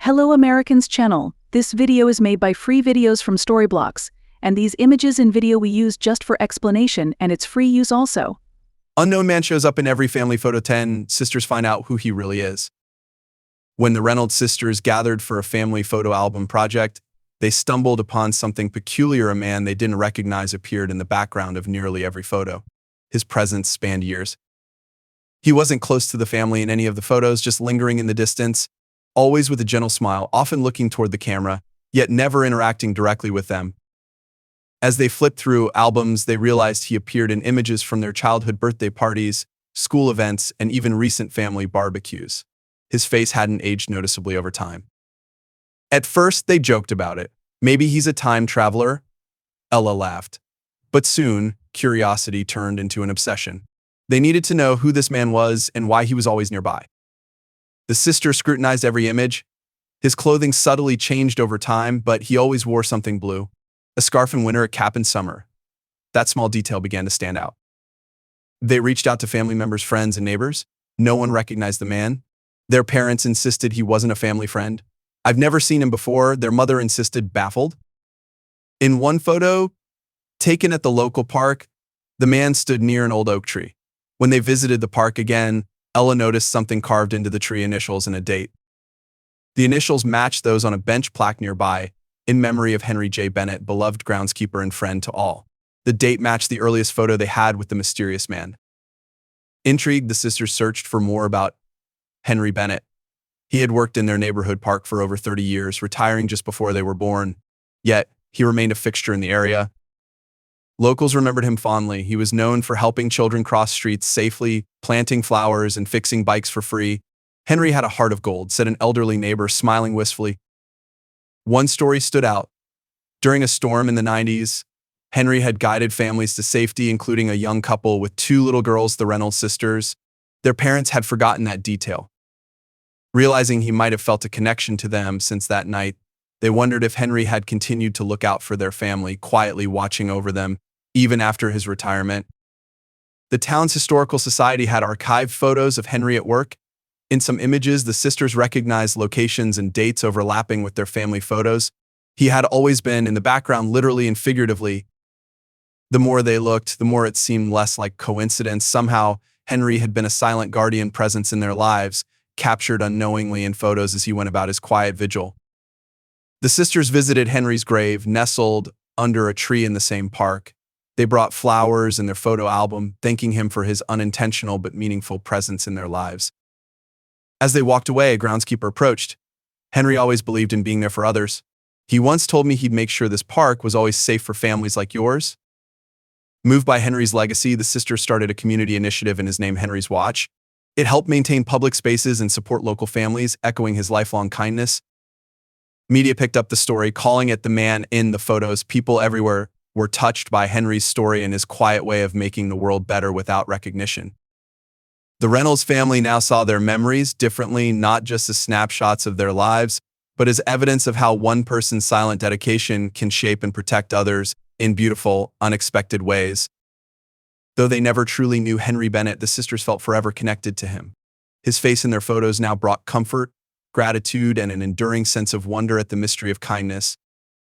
Hello Americans channel. This video is made by free videos from Storyblocks, and these images and video we use just for explanation, and it's free use also. Unknown man shows up in every family photo. 10 sisters find out who he really is. When the Reynolds sisters gathered for a family photo album project, they stumbled upon something peculiar. A man they didn't recognize appeared in the background of nearly every photo. His presence spanned years. He wasn't close to the family in any of the photos, just lingering in the distance, always with a gentle smile, often looking toward the camera, yet never interacting directly with them. As they flipped through albums, they realized he appeared in images from their childhood birthday parties, school events, and even recent family barbecues. His face hadn't aged noticeably over time. At first, they joked about it. Maybe he's a time traveler? Ella laughed. But soon, curiosity turned into an obsession. They needed to know who this man was and why he was always nearby. The sister scrutinized every image. His clothing subtly changed over time, but he always wore something blue. A scarf in winter, a cap in summer. That small detail began to stand out. They reached out to family members, friends, and neighbors. No one recognized the man. Their parents insisted he wasn't a family friend. "I've never seen him before," their mother insisted, baffled. In one photo, taken at the local park, the man stood near an old oak tree. When they visited the park again, Ella noticed something carved into the tree: initials and a date. The initials matched those on a bench plaque nearby, in memory of Henry J. Bennett, beloved groundskeeper and friend to all. The date matched the earliest photo they had with the mysterious man. Intrigued, the sisters searched for more about Henry Bennett. He had worked in their neighborhood park for over 30 years, retiring just before they were born. Yet, he remained a fixture in the area. Locals remembered him fondly. He was known for helping children cross streets safely, planting flowers, and fixing bikes for free. "Henry had a heart of gold," said an elderly neighbor, smiling wistfully. One story stood out. During a storm in the 90s, Henry had guided families to safety, including a young couple with 2 little girls, the Reynolds sisters. Their parents had forgotten that detail. Realizing he might have felt a connection to them since that night, they wondered if Henry had continued to look out for their family, quietly watching over them, even after his retirement. The town's historical society had archived photos of Henry at work. In some images, the sisters recognized locations and dates overlapping with their family photos. He had always been in the background, literally and figuratively. The more they looked, the more it seemed less like coincidence. Somehow, Henry had been a silent guardian presence in their lives, captured unknowingly in photos as he went about his quiet vigil. The sisters visited Henry's grave, nestled under a tree in the same park. They brought flowers and their photo album, thanking him for his unintentional but meaningful presence in their lives. As they walked away, a groundskeeper approached. "Henry always believed in being there for others. He once told me he'd make sure this park was always safe for families like yours." Moved by Henry's legacy, the sisters started a community initiative in his name, Henry's Watch. It helped maintain public spaces and support local families, echoing his lifelong kindness. Media picked up the story, calling it the man in the photos. People everywhere were touched by Henry's story and his quiet way of making the world better without recognition. The Reynolds family now saw their memories differently, not just as snapshots of their lives, but as evidence of how one person's silent dedication can shape and protect others in beautiful, unexpected ways. Though they never truly knew Henry Bennett, the sisters felt forever connected to him. His face in their photos now brought comfort, gratitude, and an enduring sense of wonder at the mystery of kindness.